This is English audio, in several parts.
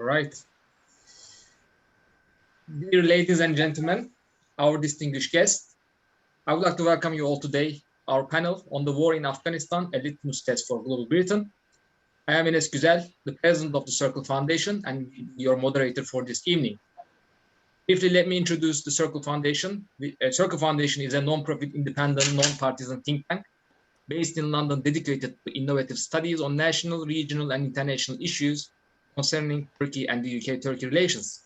All right. Dear ladies and gentlemen, our distinguished guests, I would like to welcome you all today, our panel on the war in Afghanistan, a litmus test for global Britain. I am Enes Güzel, the president of the Circle Foundation and your moderator for this evening. Briefly, let me introduce the Circle Foundation. Circle Foundation is a non-profit, independent, non-partisan think tank based in London, dedicated to innovative studies on national, regional, and international issues concerning Turkey and the UK-Turkey relations.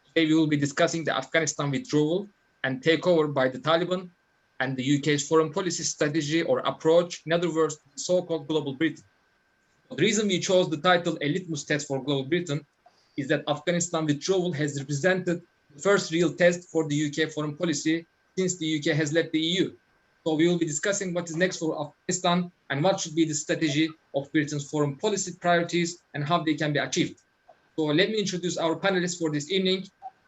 Today, we will be discussing the Afghanistan withdrawal and takeover by the Taliban and the UK's foreign policy strategy or approach, in other words, the so-called global Britain. The reason we chose the title A Litmus Test for Global Britain is that Afghanistan withdrawal has represented the first real test for the UK foreign policy since the UK has left the EU. So we will be discussing what is next for Afghanistan and what should be the strategy of Britain's foreign policy priorities and how they can be achieved. So let me introduce our panelists for this evening.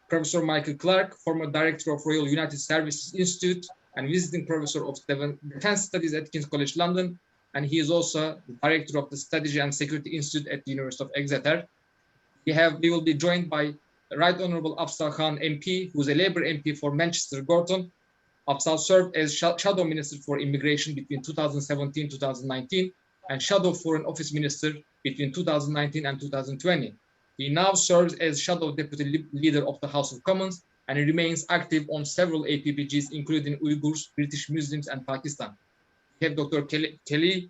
Professor Michael Clarke, former director of Royal United Services Institute and visiting professor of Defense Studies at King's College London. And he is also the director of the Strategy and Security Institute at the University of Exeter. We will be joined by Right Honourable Afzal Khan MP, who is a Labour MP for Manchester Gorton. Afzal served as Shadow Minister for Immigration between 2017-2019 and Shadow Foreign Office Minister between 2019 and 2020. He now serves as Shadow Deputy Leader of the House of Commons and he remains active on several APPGs, including Uyghurs, British Muslims, and Pakistan. We have Dr. Kaleigh,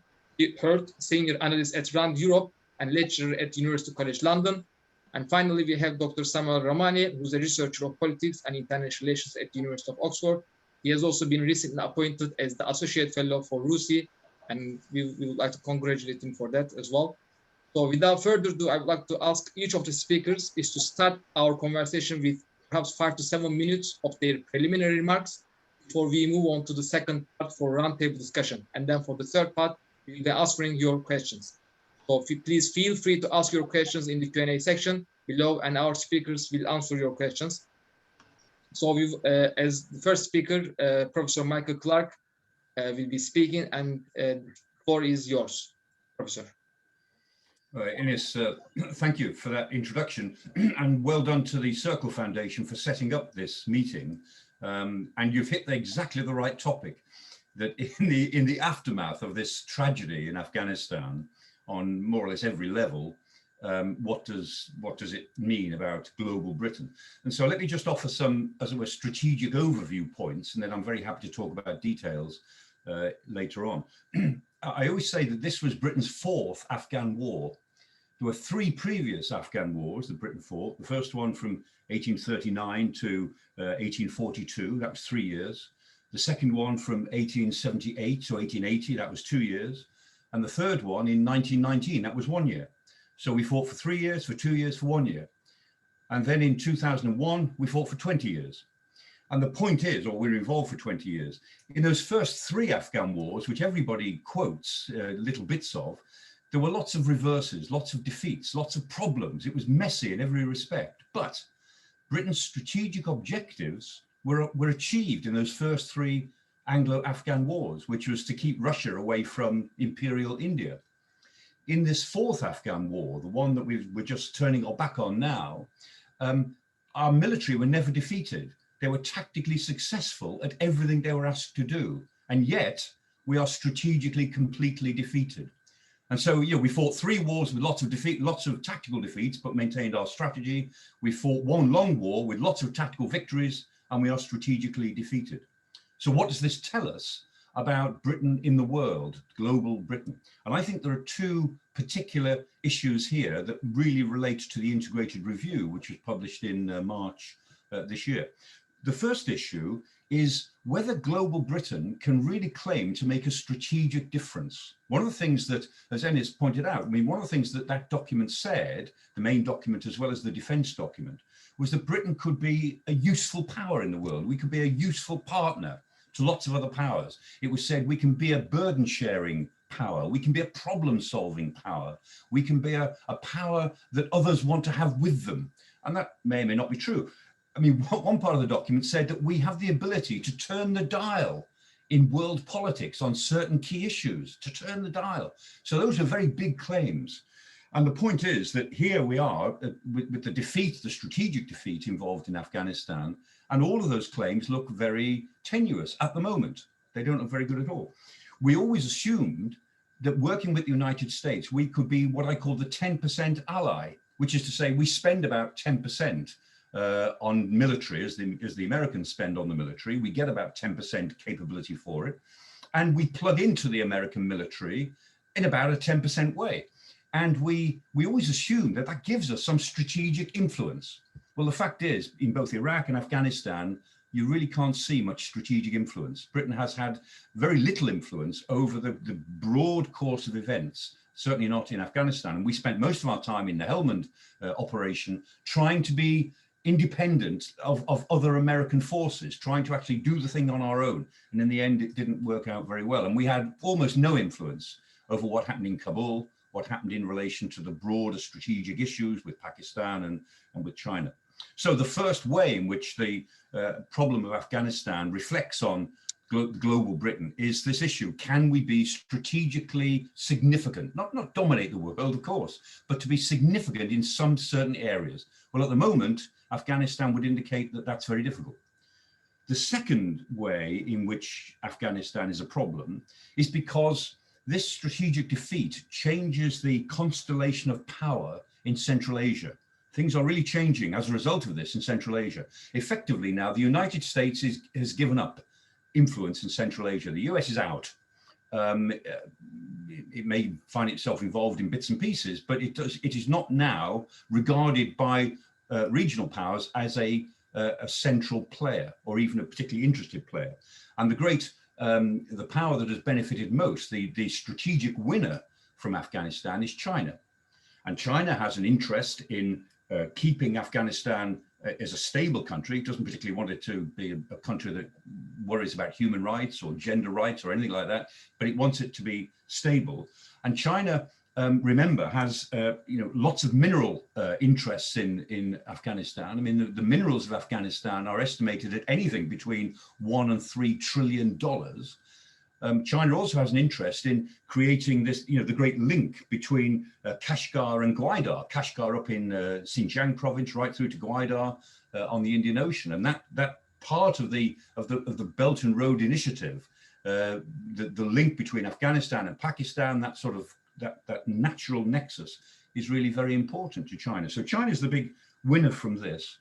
Senior Analyst at RAND Europe and lecturer at University College London. And finally, we have Dr. Samuel Ramani, who's a researcher of politics and international relations at the University of Oxford. He has also been recently appointed as the Associate Fellow for RUSI, and we would like to congratulate him for that as well. So without further ado, I would like to ask each of the speakers is to start our conversation with perhaps 5 to 7 minutes of their preliminary remarks before we move on to the second part for roundtable discussion. And then for the third part, we will be answering your questions. So please feel free to ask your questions in the Q&A section below, and our speakers will answer your questions. So as the first speaker, Professor Michael Clarke will be speaking, and the floor is yours, Professor. Ines, thank you for that introduction, and well done to the Circle Foundation for setting up this meeting. And you've hit exactly the right topic, that in the aftermath of this tragedy in Afghanistan, on more or less every level, what does it mean about global Britain? And so let me just offer some, as it were, strategic overview points, and then I'm very happy to talk about details later on. I always say that this was Britain's fourth Afghan war. There were three previous Afghan wars that Britain fought. The first one from 1839 to 1842, that was 3 years. The second one from 1878 to 1880, that was 2 years. And the third one in 1919, that was 1 year. So we fought for 3 years, for 2 years, for 1 year. And then in 2001, we fought for 20 years. And the point is, or we were involved for 20 years, in those first three Afghan wars, which everybody quotes little bits of, there were lots of reverses, lots of defeats, lots of problems. It was messy in every respect. But Britain's strategic objectives were achieved in those first three Anglo-Afghan wars, which was to keep Russia away from Imperial India. In this fourth Afghan war, the one that we're just turning our back on now, our military were never defeated. They were tactically successful at everything they were asked to do. And yet we are strategically completely defeated. And so, we fought three wars with lots of tactical defeats, but maintained our strategy. We fought one long war with lots of tactical victories, and we are strategically defeated. So what does this tell us about Britain in the world, global Britain? And I think there are two particular issues here that really relate to the integrated review, which was published in March this year. The first issue is whether global Britain can really claim to make a strategic difference. One of the things that, as Enes pointed out, one of the things that document said, the main document as well as the defense document, was that Britain could be a useful power in the world. We could be a useful partner to lots of other powers. It was said we can be a burden sharing power. We can be a problem solving power. We can be a power that others want to have with them. And that may or may not be true. One part of the document said that we have the ability to turn the dial in world politics on certain key issues, to turn the dial. So those are very big claims. And the point is that here we are with the defeat, the strategic defeat involved in Afghanistan, and all of those claims look very tenuous at the moment. They don't look very good at all. We always assumed that working with the United States, we could be what I call the 10% ally, which is to say we spend about 10% on military as the Americans spend on the military. We get about 10% capability for it. And we plug into the American military in about a 10% way. And we always assume that that gives us some strategic influence. Well, the fact is, in both Iraq and Afghanistan, you really can't see much strategic influence. Britain has had very little influence over the broad course of events, certainly not in Afghanistan. And we spent most of our time in the Helmand operation trying to be independent of other American forces, trying to actually do the thing on our own. And in the end, it didn't work out very well. And we had almost no influence over what happened in Kabul, what happened in relation to the broader strategic issues with Pakistan and with China. So the first way in which the problem of Afghanistan reflects on global Britain is this issue: can we be strategically significant? Not dominate the world, of course, but to be significant in some certain areas. Well, at the moment, Afghanistan would indicate that that's very difficult. The second way in which Afghanistan is a problem is because this strategic defeat changes the constellation of power in Central Asia. Things are really changing as a result of this in Central Asia. Effectively now, the United States has given up influence in Central Asia. The US is out. It may find itself involved in bits and pieces, but it is not now regarded by regional powers as a central player or even a particularly interested player. And the power that has benefited most, the strategic winner from Afghanistan, is China. And China has an interest in keeping Afghanistan as a stable country. It doesn't particularly want it to be a country that worries about human rights or gender rights or anything like that, but it wants it to be stable. And China, remember, has lots of mineral interests in Afghanistan. I mean, the minerals of Afghanistan are estimated at anything between $1 and $3 trillion. China also has an interest in creating this, the great link between Kashgar and Gwadar. Kashgar up in Xinjiang province, right through to Gwadar on the Indian Ocean, and that part of the Belt and Road Initiative, the link between Afghanistan and Pakistan, that sort of that natural nexus is really very important to China. So China is the big winner from this.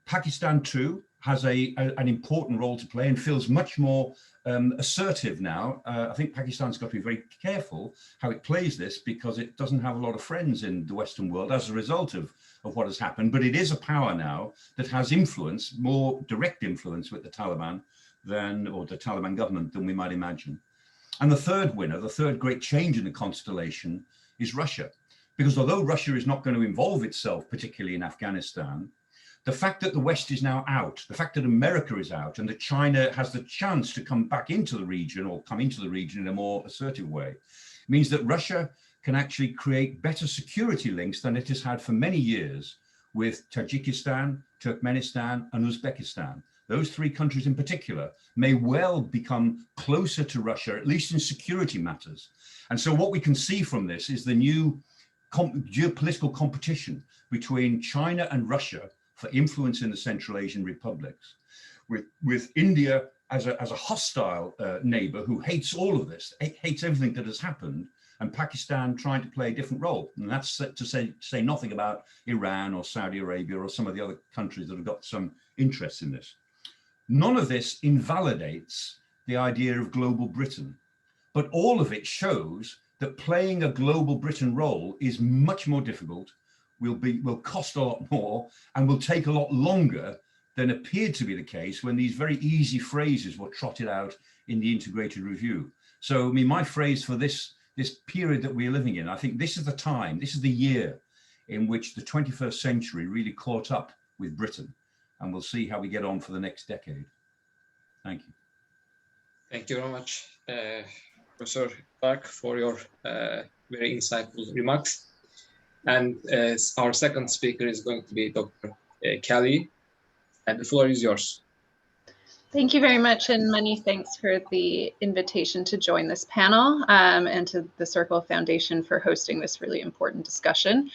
Pakistan too has an important role to play and feels much more assertive now. I think Pakistan's got to be very careful how it plays this, because it doesn't have a lot of friends in the Western world as a result of what has happened. But it is a power now that has influence, more direct influence with the Taliban or the Taliban government than we might imagine. And the third winner, the third great change in the constellation, is Russia. Because although Russia is not going to involve itself particularly in Afghanistan, the fact that the West is now out, the fact that America is out, and that China has the chance to come back into the region, or come into the region in a more assertive way, means that Russia can actually create better security links than it has had for many years with Tajikistan, Turkmenistan, and Uzbekistan. Those three countries in particular may well become closer to Russia, at least in security matters. And so what we can see from this is the new geopolitical competition between China and Russia for influence in the Central Asian republics, with India as a hostile neighbor who hates all of this, hates everything that has happened, and Pakistan trying to play a different role. And that's to say nothing about Iran or Saudi Arabia or some of the other countries that have got some interest in this. None of this invalidates the idea of global Britain, but all of it shows that playing a global Britain role is much more difficult, will cost a lot more, and will take a lot longer than appeared to be the case when these very easy phrases were trotted out in the integrated review. So, I mean, my phrase for this period that we're living in, I think this is the time, this is the year in which the 21st century really caught up with Britain, and we'll see how we get on for the next decade. Thank you. Thank you very much, Professor Clarke, for your very insightful remarks. And our second speaker is going to be Dr. Kaleigh, and the floor is yours. Thank you very much, and many thanks for the invitation to join this panel, and to the Circle Foundation for hosting this really important discussion.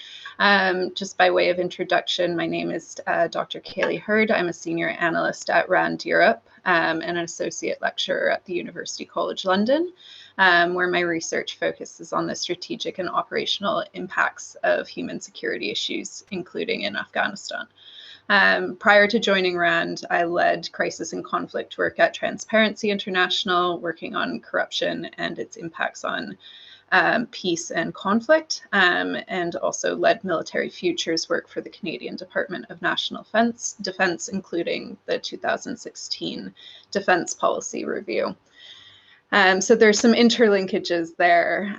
Just by way of introduction, my name is Dr. Kaleigh Hurd. I'm a senior analyst at RAND Europe, and an associate lecturer at the University College London, where my research focuses on the strategic and operational impacts of human security issues, including in Afghanistan. Prior to joining RAND, I led crisis and conflict work at Transparency International, working on corruption and its impacts on peace and conflict, and also led military futures work for the Canadian Department of National Defence, including the 2016 Defence Policy Review. So there's some interlinkages there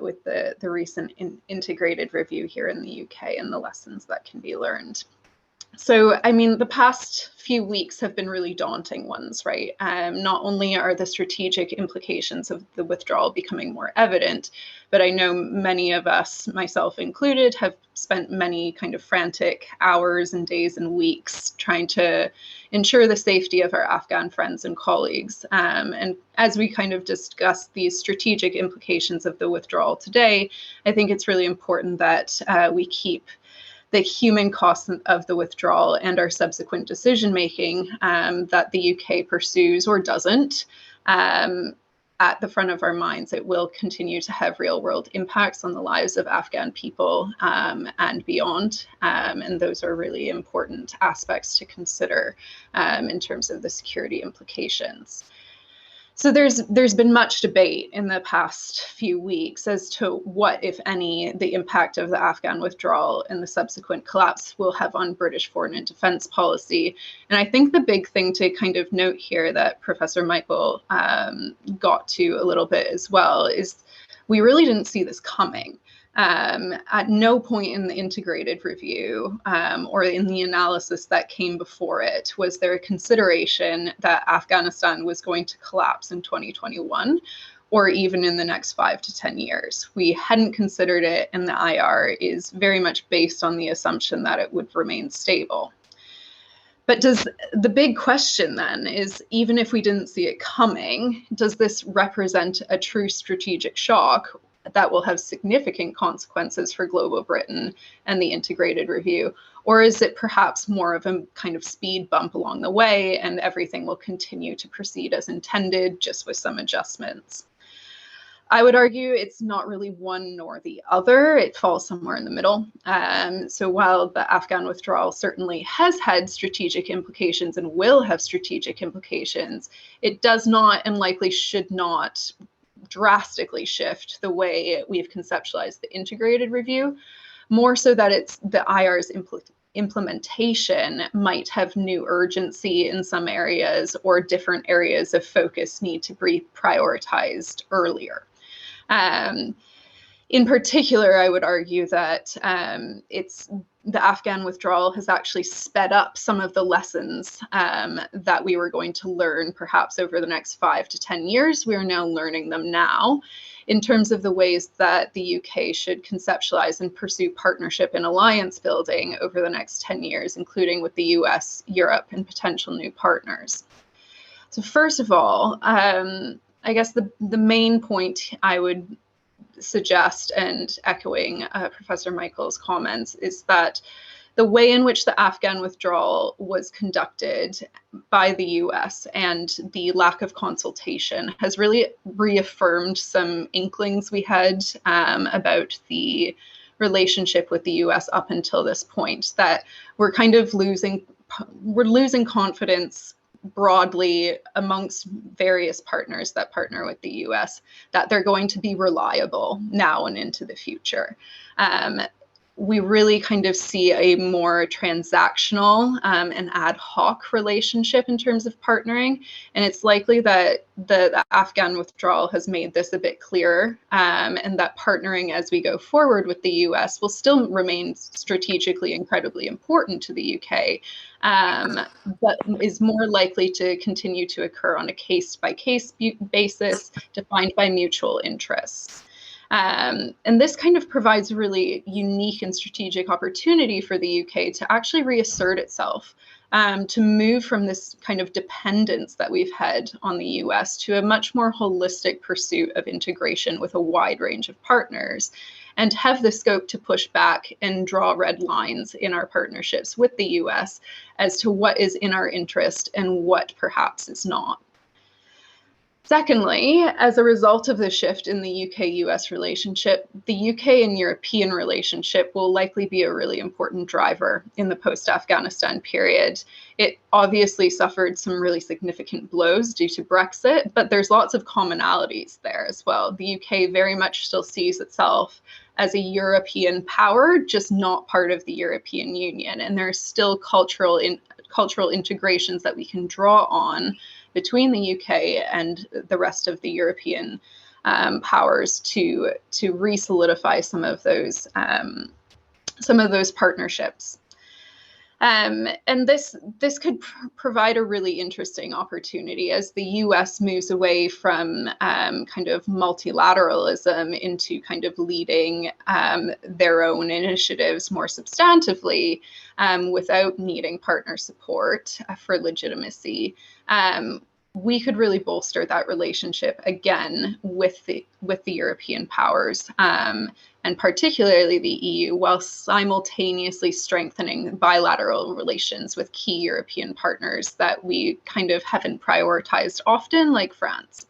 with the recent integrated review here in the UK and the lessons that can be learned. So, I mean, the past few weeks have been really daunting ones, right? Not only are the strategic implications of the withdrawal becoming more evident, but I know many of us, myself included, have spent many kind of frantic hours and days and weeks trying to ensure the safety of our Afghan friends and colleagues. And as we kind of discuss these strategic implications of the withdrawal today, I think it's really important that we keep the human costs of the withdrawal and our subsequent decision-making that the UK pursues or doesn't at the front of our minds. It will continue to have real-world impacts on the lives of Afghan people and beyond. And those are really important aspects to consider in terms of the security implications. So there's been much debate in the past few weeks as to what, if any, the impact of the Afghan withdrawal and the subsequent collapse will have on British foreign and defence policy. And I think the big thing to kind of note here that Professor Michael got to a little bit as well is we really didn't see this coming. At no point in the integrated review or in the analysis that came before it was there a consideration that Afghanistan was going to collapse in 2021 or even in the next 5 to 10 years. We hadn't considered it, and the IR is very much based on the assumption that it would remain stable. But the big question then is, even if we didn't see it coming, does this represent a true strategic shock that will have significant consequences for global Britain and the integrated review? Or is it perhaps more of a kind of speed bump along the way and everything will continue to proceed as intended, just with some adjustments? I would argue it's not really one nor the other. It falls somewhere in the middle. So while the Afghan withdrawal certainly has had strategic implications and will have strategic implications, it does not and likely should not drastically shift the way we've conceptualized the integrated review, more so that it's the IR's implementation might have new urgency in some areas, or different areas of focus need to be prioritized earlier. In particular, I would argue that the Afghan withdrawal has actually sped up some of the lessons that we were going to learn perhaps over the next 5 to 10 years. We are now learning them now in terms of the ways that the UK should conceptualize and pursue partnership and alliance building over the next 10 years, including with the US, Europe, and potential new partners. So first of all, I guess the main point I would suggest, and echoing Professor Michael's comments, is that the way in which the Afghan withdrawal was conducted by the US and the lack of consultation has really reaffirmed some inklings we had about the relationship with the US up until this point, that we're kind of losing confidence broadly amongst various partners that partner with the US, that they're going to be reliable now and into the future. We really kind of see a more transactional and ad hoc relationship in terms of partnering. And it's likely that the Afghan withdrawal has made this a bit clearer, and that partnering as we go forward with the US will still remain strategically incredibly important to the UK, but is more likely to continue to occur on a case-by-case basis defined by mutual interests. And this kind of provides a really unique and strategic opportunity for the UK to actually reassert itself to move from this kind of dependence that we've had on the US to a much more holistic pursuit of integration with a wide range of partners, and have the scope to push back and draw red lines in our partnerships with the US as to what is in our interest and what perhaps is not. Secondly, as a result of the shift in the UK-US relationship, the UK and European relationship will likely be a really important driver in the post-Afghanistan period. It obviously suffered some really significant blows due to Brexit, but there's lots of commonalities there as well. The UK very much still sees itself as a European power, just not part of the European Union. And there's still cultural integrations that we can draw on between the UK and the rest of the European powers to re-solidify some of those partnerships. And this could provide a really interesting opportunity as the US moves away from kind of multilateralism into kind of leading their own initiatives more substantively without needing partner support for legitimacy. We could really bolster that relationship again with the European powers, and particularly the EU, while simultaneously strengthening bilateral relations with key European partners that we kind of haven't prioritized often, like France.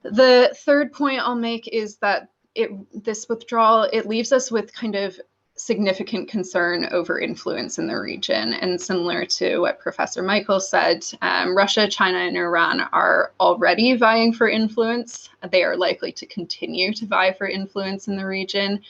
The third point I'll make is that this withdrawal, it leaves us with kind of significant concern over influence in the region. And similar to what Professor Michael said, Russia, China, and Iran are already vying for influence. They are likely to continue to vie for influence in the region.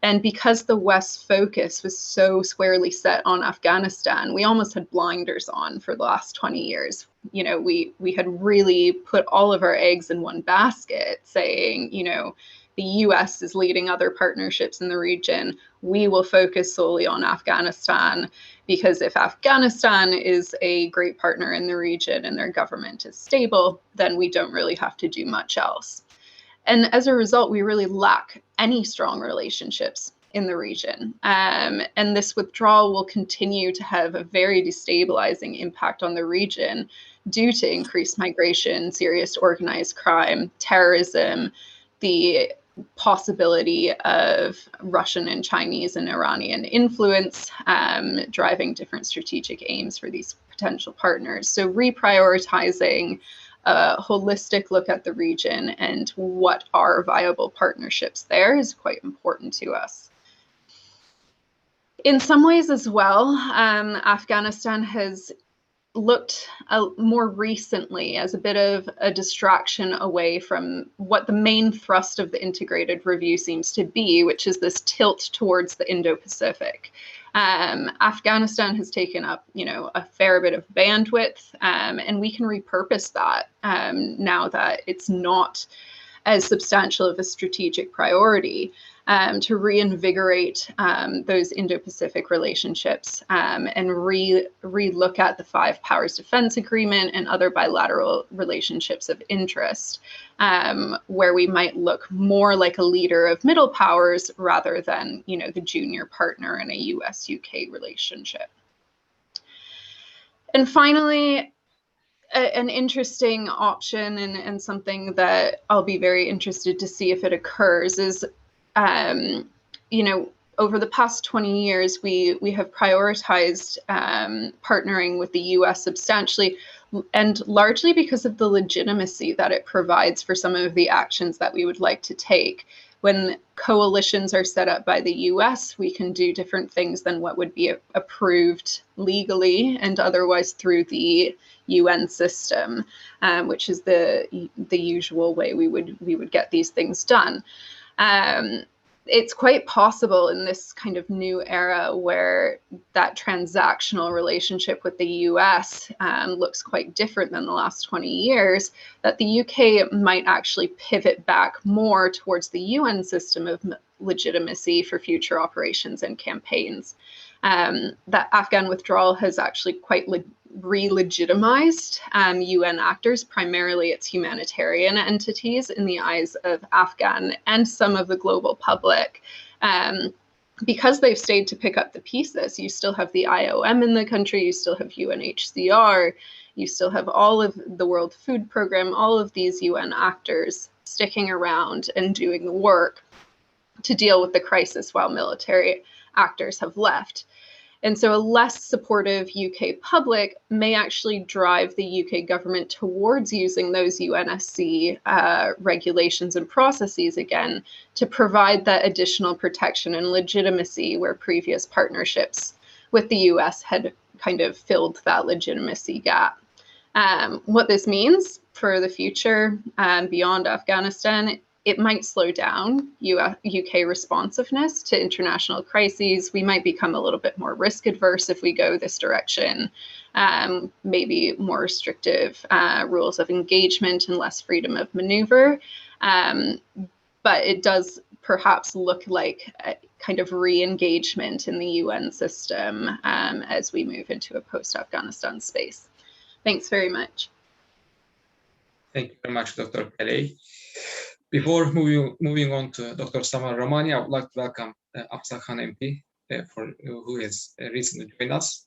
And because the West's focus was so squarely set on Afghanistan, we almost had blinders on for the last 20 years. You know, we had really put all of our eggs in one basket, saying, you know, the US is leading other partnerships in the region. We will focus solely on Afghanistan, because if Afghanistan is a great partner in the region and their government is stable, then we don't really have to do much else. And as a result, we really lack any strong relationships in the region. And this withdrawal will continue to have a very destabilizing impact on the region due to increased migration, serious organized crime, terrorism, the possibility of Russian and Chinese and Iranian influence, driving different strategic aims for these potential partners. So reprioritizing a holistic look at the region and what are viable partnerships there is quite important to us. In some ways as well, Afghanistan has looked more recently as a bit of a distraction away from what the main thrust of the integrated review seems to be, which is this tilt towards the Indo-Pacific. Afghanistan has taken up, you know, a fair bit of bandwidth, and we can repurpose that now that it's not as substantial of a strategic priority, to reinvigorate those Indo-Pacific relationships and re-look at the Five Powers Defense Agreement and other bilateral relationships of interest, where we might look more like a leader of middle powers rather than, you know, the junior partner in a US-UK relationship. And finally, an interesting option and something that I'll be very interested to see if it occurs is, you know, over the past 20 years, we have prioritized partnering with the US substantially, and largely because of the legitimacy that it provides for some of the actions that we would like to take. When coalitions are set up by the US, we can do different things than what would be approved legally and otherwise through the UN system, which is the usual way we would get these things done. It's quite possible in this kind of new era where that transactional relationship with the US looks quite different than the last 20 years, that the UK might actually pivot back more towards the UN system of legitimacy for future operations and campaigns. That Afghan withdrawal has actually quite re-legitimized UN actors, primarily its humanitarian entities, in the eyes of Afghan and some of the global public. because they've stayed to pick up the pieces, you still have the IOM in the country, you still have UNHCR, you still have all of the World Food Program, all of these UN actors sticking around and doing the work to deal with the crisis while military actors have left. And so a less supportive UK public may actually drive the UK government towards using those UNSC regulations and processes again to provide that additional protection and legitimacy where previous partnerships with the US had kind of filled that legitimacy gap. What this means for the future beyond Afghanistan, it might slow down UK responsiveness to international crises. We might become a little bit more risk adverse if we go this direction. Maybe more restrictive rules of engagement and less freedom of maneuver. But it does perhaps look like a kind of re-engagement in the UN system as we move into a post-Afghanistan space. Thanks very much. Thank you very much, Dr. Kaleigh. Before moving on to Dr. Samuel Ramani, I would like to welcome Afzal Khan MP, who has recently joined us.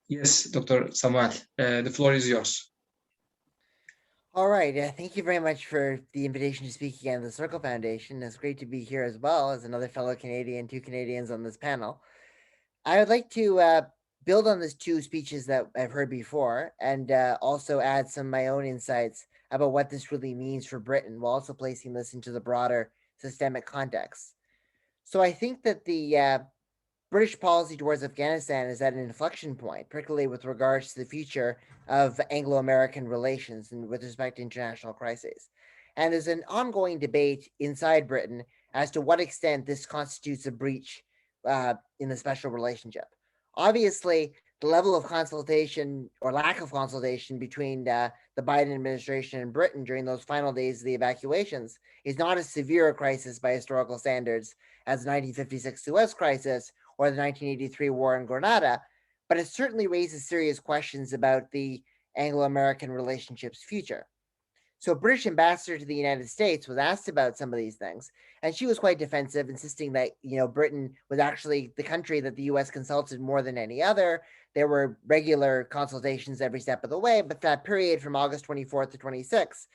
Yes, Dr. Samuel, the floor is yours. All right. Thank you very much for the invitation to speak again at the Circle Foundation. It's great to be here as well as another fellow Canadian, 2 Canadians on this panel. I would like to build on these 2 speeches that I've heard before and also add some of my own insights about what this really means for Britain, while also placing this into the broader systemic context. So I think that the British policy towards Afghanistan is at an inflection point, particularly with regards to the future of Anglo-American relations and with respect to international crises. And there's an ongoing debate inside Britain as to what extent this constitutes a breach in the special relationship. Obviously, the level of consultation or lack of consultation between the Biden administration and Britain during those final days of the evacuations is not as severe a crisis by historical standards as the 1956 Suez crisis or the 1983 war in Grenada, but it certainly raises serious questions about the Anglo-American relationship's future. So a British ambassador to the United States was asked about some of these things, and she was quite defensive, insisting that, Britain was actually the country that the US consulted more than any other. There were regular consultations every step of the way, but that period from August 24th to 26th,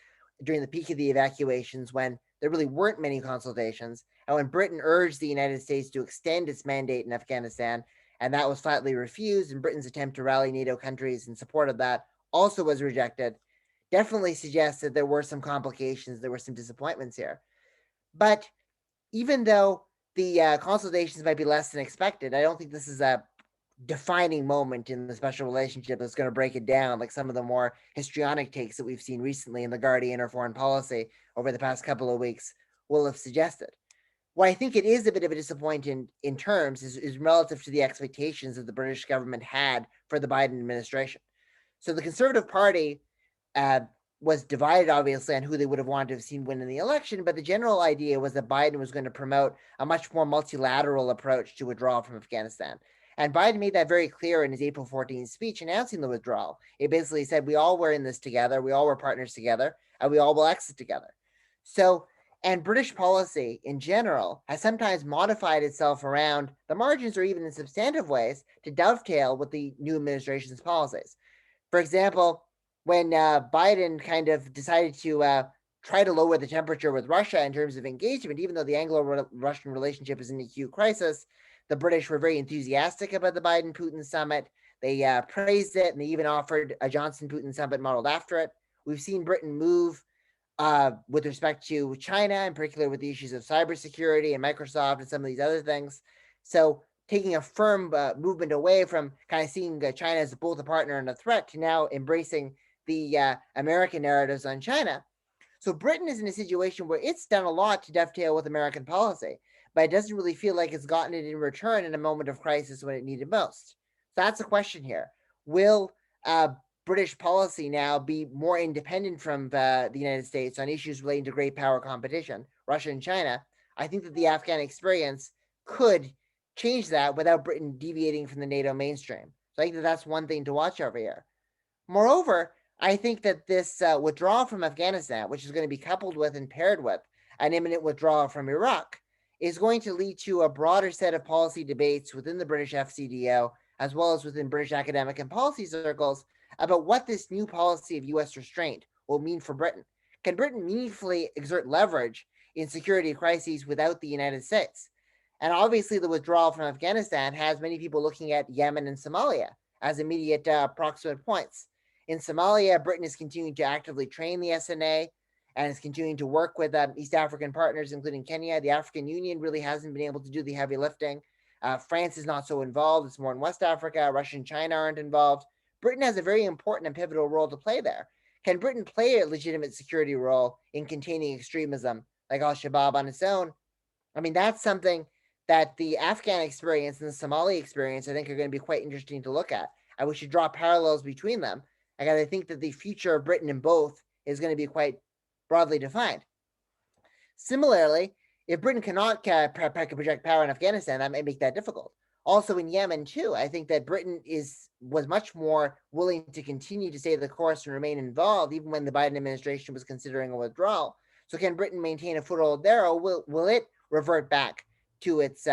during the peak of the evacuations, when there really weren't many consultations, and when Britain urged the United States to extend its mandate in Afghanistan, and that was flatly refused, and Britain's attempt to rally NATO countries in support of that also was rejected, definitely suggests that there were some complications, there were some disappointments here. But even though the consultations might be less than expected, I don't think this is a defining moment in the special relationship that's going to break it down like some of the more histrionic takes that we've seen recently in The Guardian or Foreign Policy over the past couple of weeks will have suggested. What I think it is a bit of a disappointment in terms is relative to the expectations that the British government had for the Biden administration. So the Conservative Party was divided, obviously, on who they would have wanted to have seen win in the election, but the general idea was that Biden was going to promote a much more multilateral approach to withdrawal from Afghanistan. And Biden made that very clear in his April 14th speech announcing the withdrawal. It basically said, we all were in this together, we all were partners together, and we all will exit together. So, and British policy in general has sometimes modified itself around the margins or even in substantive ways to dovetail with the new administration's policies. For example, when Biden kind of decided to try to lower the temperature with Russia in terms of engagement, even though the Anglo-Russian relationship is in an acute crisis, the British were very enthusiastic about the Biden-Putin summit. They praised it, and they even offered a Johnson-Putin summit modeled after it. We've seen Britain move with respect to China, in particular with the issues of cybersecurity and Microsoft and some of these other things. So taking a firm movement away from kind of seeing China as both a partner and a threat to now embracing the American narratives on China. So Britain is in a situation where it's done a lot to dovetail with American policy, but it doesn't really feel like it's gotten it in return in a moment of crisis when it needed most. So that's the question here. Will British policy now be more independent from the United States on issues relating to great power competition, Russia and China? I think that the Afghan experience could change that without Britain deviating from the NATO mainstream. So I think that that's one thing to watch over here. Moreover, I think that this withdrawal from Afghanistan, which is going to be coupled with and paired with an imminent withdrawal from Iraq, is going to lead to a broader set of policy debates within the British FCDO, as well as within British academic and policy circles, about what this new policy of US restraint will mean for Britain. Can Britain meaningfully exert leverage in security crises without the United States? And obviously, the withdrawal from Afghanistan has many people looking at Yemen and Somalia as immediate proximate points. In Somalia, Britain is continuing to actively train the SNA and is continuing to work with East African partners, including Kenya. The African Union really hasn't been able to do the heavy lifting. France is not so involved. It's more in West Africa. Russia and China aren't involved. Britain has a very important and pivotal role to play there. Can Britain play a legitimate security role in containing extremism like al-Shabaab on its own? I mean, that's something that the Afghan experience and the Somali experience, I think, are going to be quite interesting to look at. And we should draw parallels between them. And I think that the future of Britain in both is going to be quite broadly defined. Similarly, if Britain cannot project power in Afghanistan, that may make that difficult. Also in Yemen too, I think that Britain was much more willing to continue to stay the course and remain involved, even when the Biden administration was considering a withdrawal. So can Britain maintain a foothold there, or will it revert back to its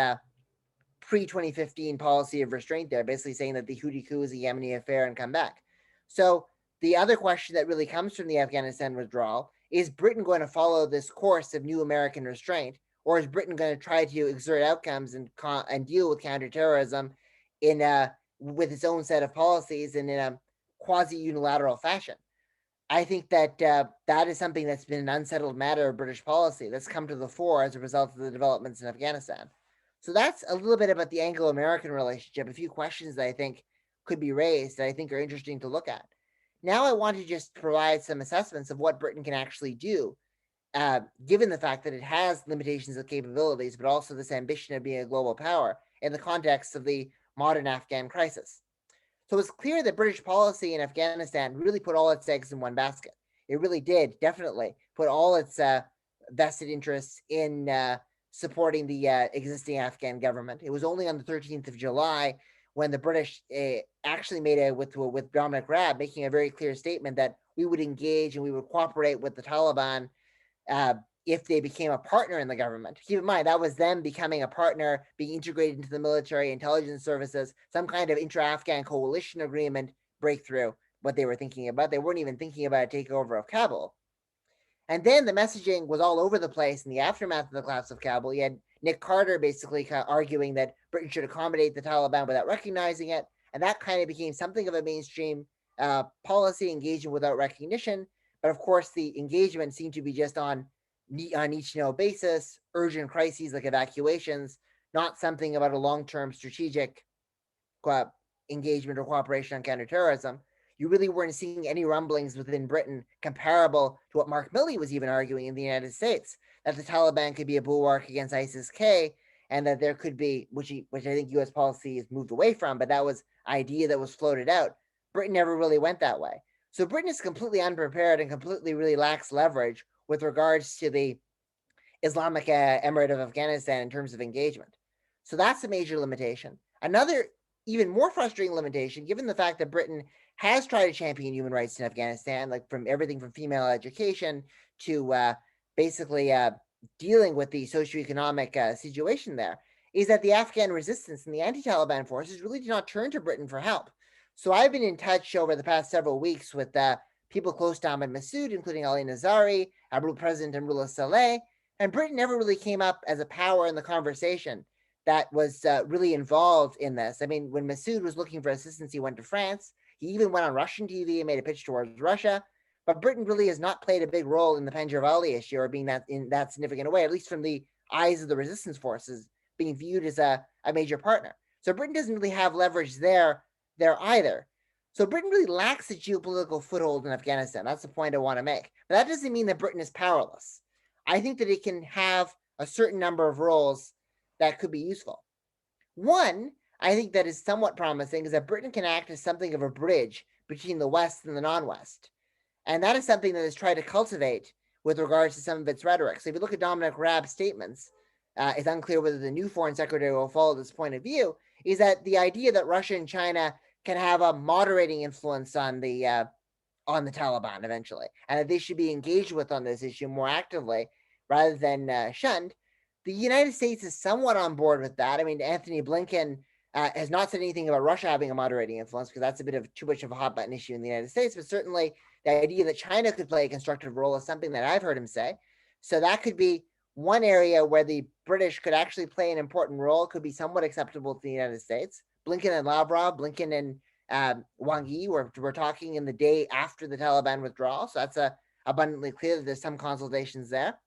pre-2015 policy of restraint there, basically saying that the Houthi coup is a Yemeni affair and come back? So the other question that really comes from the Afghanistan withdrawal is Britain going to follow this course of new American restraint, or is Britain going to try to exert outcomes and deal with counterterrorism with its own set of policies and in a quasi-unilateral fashion? I think that that is something that's been an unsettled matter of British policy that's come to the fore as a result of the developments in Afghanistan. So that's a little bit about the Anglo-American relationship, a few questions that I think could be raised that I think are interesting to look at. Now I want to just provide some assessments of what Britain can actually do, given the fact that it has limitations of capabilities, but also this ambition of being a global power in the context of the modern Afghan crisis. So it's clear that British policy in Afghanistan really put all its eggs in one basket. It really did, definitely, put all its vested interests in supporting the existing Afghan government. It was only on the 13th of July when the British actually made with Dominic Raab, making a very clear statement that we would engage and we would cooperate with the Taliban if they became a partner in the government. Keep in mind, that was them becoming a partner, being integrated into the military intelligence services, some kind of intra-Afghan coalition agreement breakthrough, what they were thinking about. They weren't even thinking about a takeover of Kabul. And then the messaging was all over the place in the aftermath of the collapse of Kabul. You had Nick Carter basically arguing that Britain should accommodate the Taliban without recognizing it. And that kind of became something of a mainstream policy, engagement without recognition. But of course, the engagement seemed to be just on each basis, urgent crises like evacuations, not something about a long-term strategic engagement or cooperation on counterterrorism. You really weren't seeing any rumblings within Britain comparable to what Mark Milley was even arguing in the United States, that the Taliban could be a bulwark against ISIS-K, and that there could be, which I think U.S. policy has moved away from, but that was an idea that was floated out. Britain never really went that way. So Britain is completely unprepared and completely really lacks leverage with regards to the Islamic Emirate of Afghanistan in terms of engagement. So that's a major limitation. Another even more frustrating limitation, given the fact that Britain has tried to champion human rights in Afghanistan, like from everything from female education to basically dealing with the socioeconomic situation there, is that the Afghan resistance and the anti-Taliban forces really did not turn to Britain for help. So I've been in touch over the past several weeks with people close to Ahmad Massoud, including Ali Nazari, President Amrullah Saleh, and Britain never really came up as a power in the conversation that was really involved in this. I mean, when Massoud was looking for assistance, he went to France. He even went on Russian TV and made a pitch towards Russia. But Britain really has not played a big role in the Panjshir-Wali issue or being that in that significant a way, at least from the eyes of the resistance forces, being viewed as a major partner. So Britain doesn't really have leverage there either. So Britain really lacks a geopolitical foothold in Afghanistan. That's the point I want to make. But that doesn't mean that Britain is powerless. I think that it can have a certain number of roles that could be useful. One, I think that is somewhat promising, is that Britain can act as something of a bridge between the West and the non-West. And that is something that is tried to cultivate with regards to some of its rhetoric. So if you look at Dominic Raab's statements, it's unclear whether the new foreign secretary will follow this point of view, is that the idea that Russia and China can have a moderating influence on the Taliban eventually, and that they should be engaged with on this issue more actively rather than shunned. The United States is somewhat on board with that. I mean, Anthony Blinken has not said anything about Russia having a moderating influence, because that's a bit of too much of a hot button issue in the United States. But certainly the idea that China could play a constructive role is something that I've heard him say. So that could be one area where the British could actually play an important role, could be somewhat acceptable to the United States. Blinken and Lavrov, Blinken and Wang Yi were talking in the day after the Taliban withdrawal. So that's abundantly clear that there's some consultations there.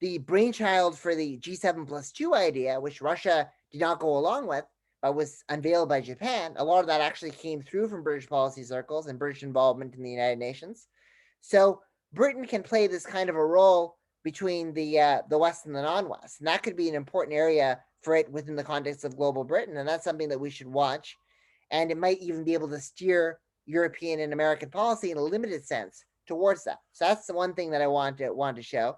The brainchild for the G7+2 idea, which Russia did not go along with, but was unveiled by Japan, a lot of that actually came through from British policy circles and British involvement in the United Nations. So Britain can play this kind of a role between the West and the non-West. And that could be an important area for it within the context of global Britain. And that's something that we should watch. And it might even be able to steer European and American policy in a limited sense towards that. So that's the one thing that I want to show.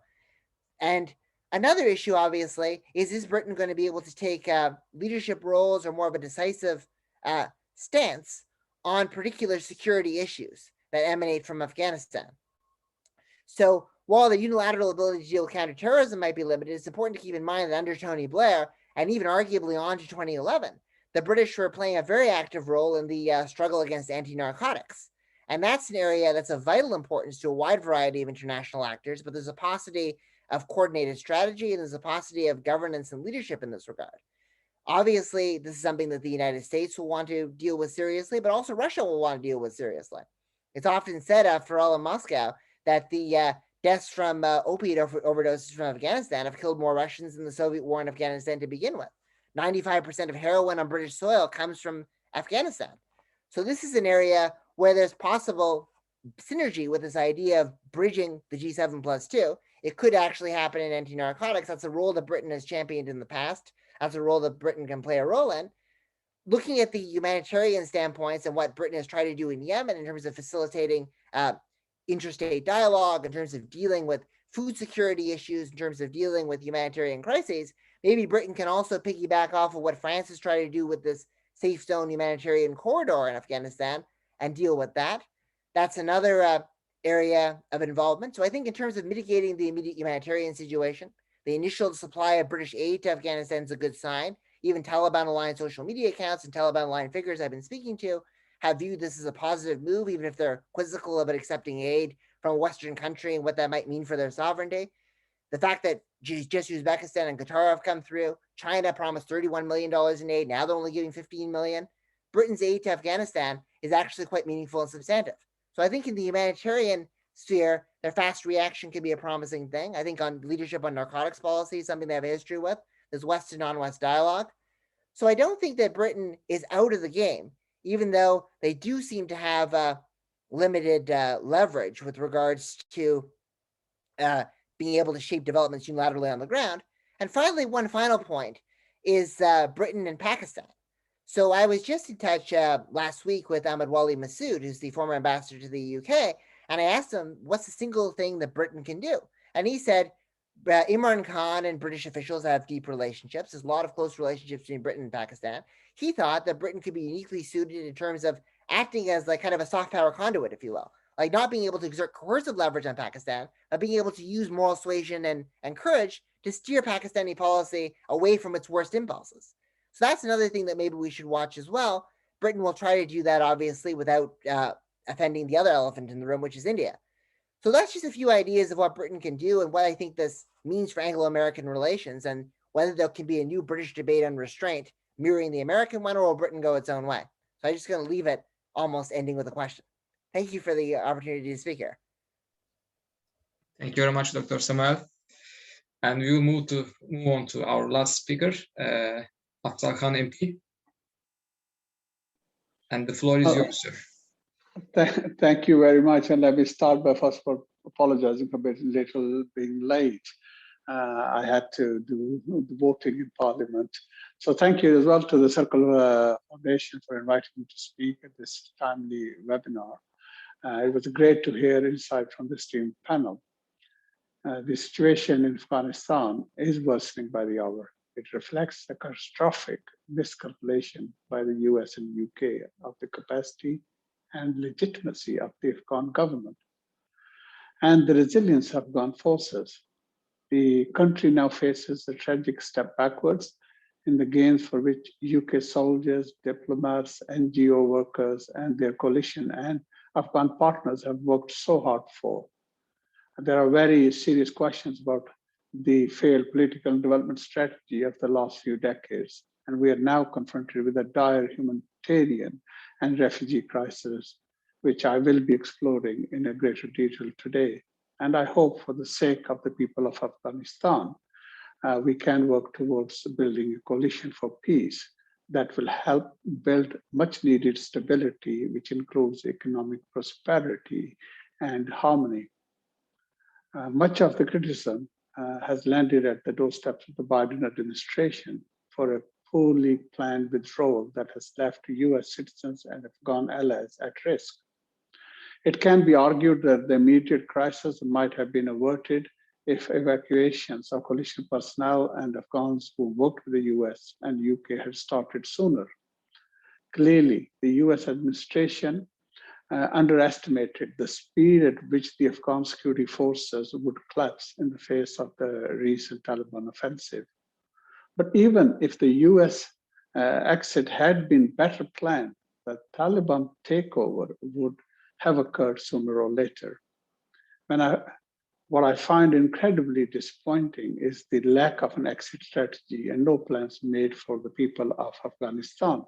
And another issue, obviously, is Britain going to be able to take leadership roles or more of a decisive stance on particular security issues that emanate from Afghanistan? So while the unilateral ability to deal with counterterrorism might be limited, it's important to keep in mind that under Tony Blair, and even arguably on to 2011, the British were playing a very active role in the struggle against anti-narcotics. And that's an area that's of vital importance to a wide variety of international actors, but there's a paucity of coordinated strategy, and there's a paucity of governance and leadership in this regard. Obviously, this is something that the United States will want to deal with seriously, but also Russia will want to deal with seriously. It's often said, after all, in Moscow, that the deaths from opiate overdoses from Afghanistan have killed more Russians than the Soviet war in Afghanistan to begin with. 95% of heroin on British soil comes from Afghanistan. So this is an area where there's possible synergy with this idea of bridging the G7+2. It could actually happen in anti-narcotics. That's a role that Britain has championed in the past. That's a role that Britain can play a role in. Looking at the humanitarian standpoints and what Britain has tried to do in Yemen in terms of facilitating interstate dialogue, in terms of dealing with food security issues, in terms of dealing with humanitarian crises, maybe Britain can also piggyback off of what France is trying to do with this safe zone humanitarian corridor in Afghanistan and deal with that. That's another area of involvement. So I think in terms of mitigating the immediate humanitarian situation, the initial supply of British aid to Afghanistan is a good sign. Even Taliban-aligned social media accounts and Taliban-aligned figures I've been speaking to have viewed this as a positive move, even if they're quizzical about accepting aid from a Western country and what that might mean for their sovereignty. The fact that just Uzbekistan and Qatar have come through, China promised $31 million in aid, now they're only giving $15 million. Britain's aid to Afghanistan is actually quite meaningful and substantive. So I think in the humanitarian sphere, their fast reaction can be a promising thing. I think on leadership on narcotics policy, something they have a history with, there's West to non-West dialogue. So I don't think that Britain is out of the game, even though they do seem to have limited leverage with regards to being able to shape developments unilaterally on the ground. And finally, one final point is Britain and Pakistan. So I was just in touch last week with Ahmed Wali Masood, who's the former ambassador to the UK, and I asked him, what's the single thing that Britain can do? And he said, Imran Khan and British officials have deep relationships. There's a lot of close relationships between Britain and Pakistan. He thought that Britain could be uniquely suited in terms of acting as like kind of a soft power conduit, if you will, like not being able to exert coercive leverage on Pakistan, but being able to use moral suasion and courage to steer Pakistani policy away from its worst impulses. So that's another thing that maybe we should watch as well. Britain will try to do that, obviously, without offending the other elephant in the room, which is India. So that's just a few ideas of what Britain can do and what I think this means for Anglo-American relations, and whether there can be a new British debate on restraint mirroring the American one, or will Britain go its own way? So I'm just going to leave it almost ending with a question. Thank you for the opportunity to speak here. Thank you very much, Dr. Samuel. And we will move on to our last speaker, Afzal Khan MP. And the floor is yours, sir. Thank you very much. And let me start by first of all apologizing for being late. I had to do the voting in Parliament. So thank you as well to the Circle Foundation for inviting me to speak at this timely webinar. It was great to hear insight from this team panel. The situation in Afghanistan is worsening by the hour. It reflects the catastrophic miscalculation by the US and UK of the capacity and legitimacy of the Afghan government and the resilience of Afghan forces. The country now faces a tragic step backwards in the gains for which UK soldiers, diplomats, NGO workers, and their coalition and Afghan partners have worked so hard for. There are very serious questions about the failed political and development strategy of the last few decades, and we are now confronted with a dire humanitarian and refugee crisis, which I will be exploring in a greater detail today. And I hope for the sake of the people of Afghanistan, we can work towards building a coalition for peace that will help build much needed stability, which includes economic prosperity and harmony. Much of the criticism has landed at the doorsteps of the Biden administration for a poorly planned withdrawal that has left US citizens and Afghan allies at risk. It can be argued that the immediate crisis might have been averted if evacuations of coalition personnel and Afghans who worked with the US and UK had started sooner. Clearly, the US administration underestimated the speed at which the Afghan security forces would collapse in the face of the recent Taliban offensive. But even if the US exit had been better planned, the Taliban takeover would have occurred sooner or later. What I find incredibly disappointing is the lack of an exit strategy and no plans made for the people of Afghanistan.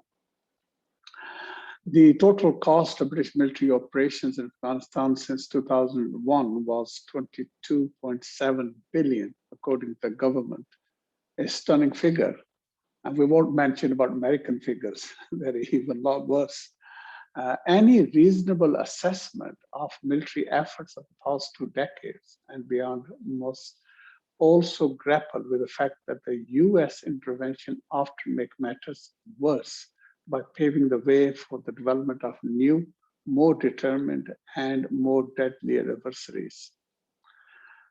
The total cost of British military operations in Afghanistan since 2001 was 22.7 billion, according to the government, a stunning figure. And we won't mention about American figures, they're even a lot worse. Any reasonable assessment of military efforts of the past 2 decades and beyond must also grapple with the fact that the US intervention often makes matters worse by paving the way for the development of new, more determined, and more deadly adversaries.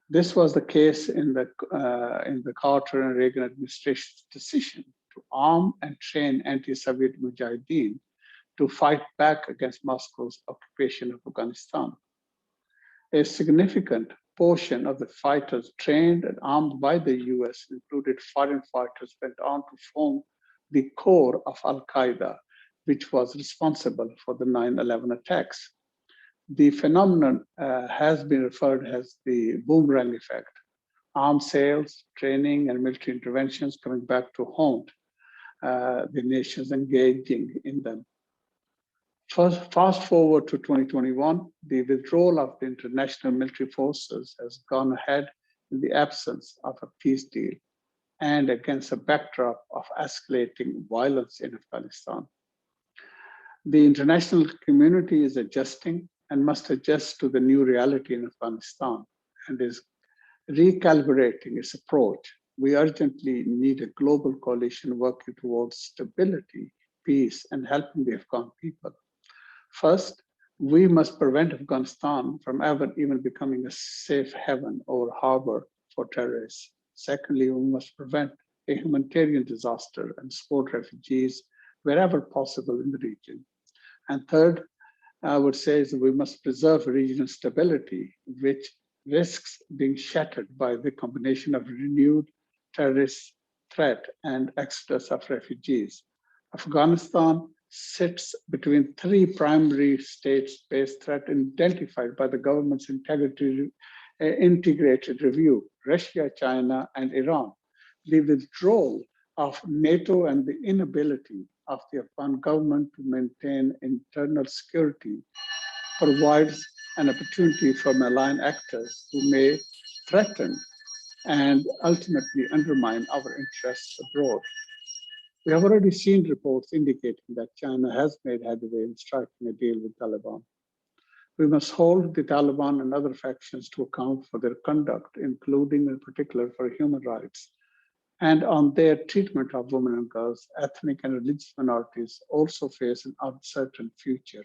This was the case in the Carter and Reagan administration's decision to arm and train anti-Soviet Mujahideen to fight back against Moscow's occupation of Afghanistan. A significant portion of the fighters trained and armed by the US included foreign fighters went on to form the core of Al-Qaeda, which was responsible for the 9/11 attacks. The phenomenon has been referred as the boomerang effect, arms sales, training, and military interventions coming back to haunt the nations engaging in them. Fast forward to 2021, the withdrawal of the international military forces has gone ahead in the absence of a peace deal and against a backdrop of escalating violence in Afghanistan. The international community is adjusting and must adjust to the new reality in Afghanistan and is recalibrating its approach. We urgently need a global coalition working towards stability, peace, and helping the Afghan people. First, we must prevent Afghanistan from ever even becoming a safe haven or harbor for terrorists. Secondly, we must prevent a humanitarian disaster and support refugees wherever possible in the region. And third, I would say is that we must preserve regional stability, which risks being shattered by the combination of renewed terrorist threat and exodus of refugees. Afghanistan sits between 3 primary state-based threats identified by the government's integrated review: Russia, China, and Iran. The withdrawal of NATO and the inability of the Afghan government to maintain internal security provides an opportunity for malign actors who may threaten and ultimately undermine our interests abroad. We have already seen reports indicating that China has made headway in striking a deal with Taliban. We must hold the Taliban and other factions to account for their conduct, including in particular for human rights, and on their treatment of women and girls. Ethnic and religious minorities also face an uncertain future.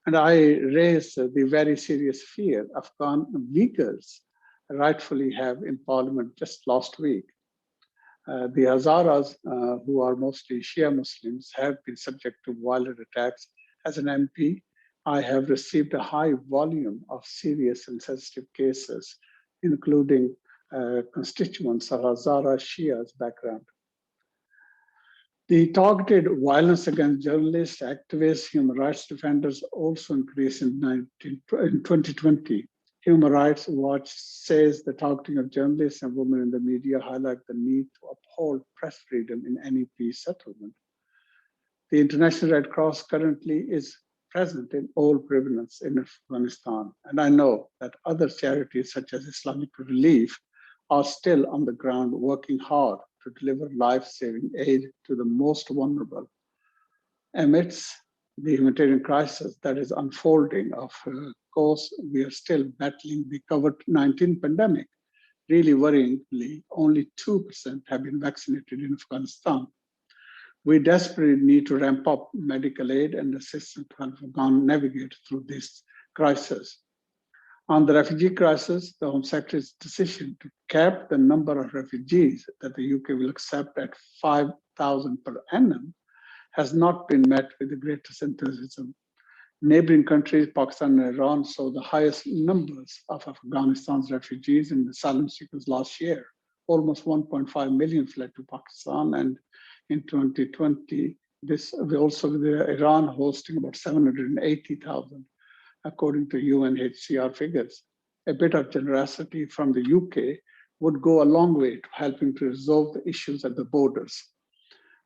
And I raise the very serious fear Afghan Uyghurs rightfully have in parliament just last week. The Hazaras, who are mostly Shia Muslims, have been subject to violent attacks. As an MP, I have received a high volume of serious and sensitive cases, including constituents of Hazara Shia's background. The targeted violence against journalists, activists, human rights defenders also increased in 2020. Human Rights Watch says the targeting of journalists and women in the media highlight the need to uphold press freedom in any peace settlement. The International Red Cross currently is present in all provinces in Afghanistan, and I know that other charities such as Islamic Relief are still on the ground working hard to deliver life-saving aid to the most vulnerable. Amidst the humanitarian crisis that is unfolding, of course, we are still battling the COVID-19 pandemic. Really worryingly, only 2% have been vaccinated in Afghanistan. We desperately need to ramp up medical aid and assistance to help Afghan navigate through this crisis. On the refugee crisis, the Home Secretary's decision to cap the number of refugees that the UK will accept at 5,000 per annum has not been met with the greatest enthusiasm. Neighboring countries, Pakistan and Iran, saw the highest numbers of Afghanistan's refugees and asylum seekers last year. Almost 1.5 million fled to Pakistan, and in 2020, this also with Iran hosting about 780,000. According to UNHCR figures. A bit of generosity from the UK would go a long way to helping to resolve the issues at the borders.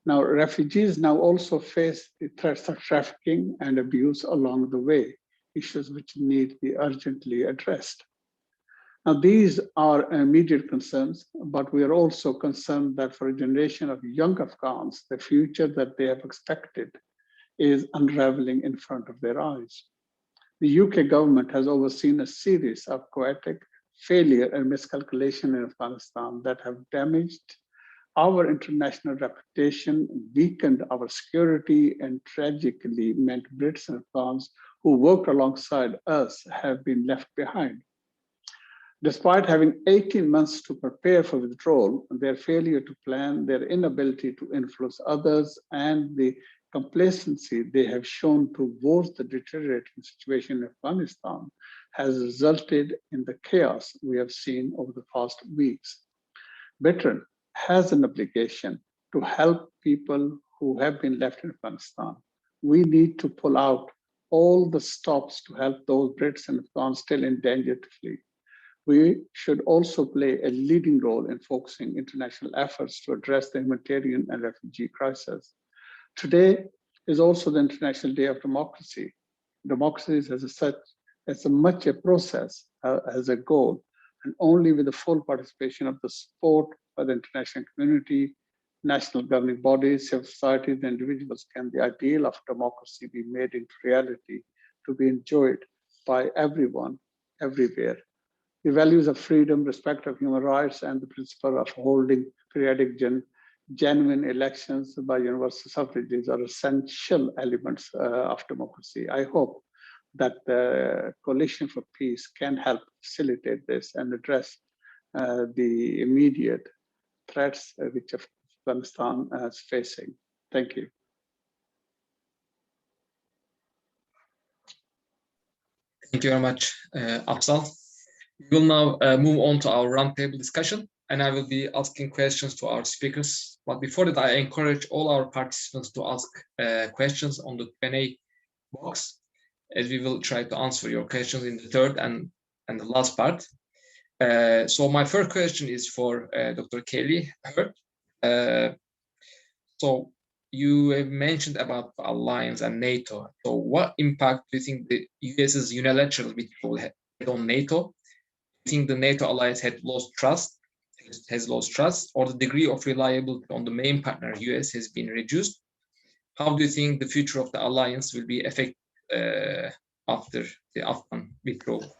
Now, refugees now also face the threats of trafficking and abuse along the way, issues which need to be urgently addressed. Now, these are immediate concerns, but we are also concerned that for a generation of young Afghans, the future that they have expected is unraveling in front of their eyes. The UK government has overseen a series of chaotic failure and miscalculation in Afghanistan that have damaged our international reputation, weakened our security, and tragically meant Brits and Afghans who worked alongside us have been left behind. Despite having 18 months to prepare for withdrawal, their failure to plan, their inability to influence others, and the complacency they have shown towards the deteriorating situation in Afghanistan has resulted in the chaos we have seen over the past weeks. Britain has an obligation to help people who have been left in Afghanistan. We need to pull out all the stops to help those Brits and Afghans still in danger to flee. We should also play a leading role in focusing international efforts to address the humanitarian and refugee crisis. Today is also the International Day of Democracy. Democracy is as much a process as a goal, and only with the full participation of the support by the international community, national governing bodies, civil society, and individuals can the ideal of democracy be made into reality to be enjoyed by everyone, everywhere. The values of freedom, respect of human rights, and the principle of holding periodic genuine elections by universal suffrages are essential elements of democracy. I hope that the Coalition for Peace can help facilitate this and address the immediate threats which Afghanistan is facing. Thank you. Thank you very much, Afzal. We will now move on to our roundtable discussion, and I will be asking questions to our speakers. But before that, I encourage all our participants to ask questions on the Q&A box, as we will try to answer your questions in the third and the last part. So my first question is for Dr. Kaleigh. So you have mentioned about the alliance and NATO. So what impact do you think the US's unilateral withdrawal had on NATO? Do you think the NATO alliance has lost trust, or the degree of reliability on the main partner, US, has been reduced? How do you think the future of the alliance will be affected after the Afghan withdrawal?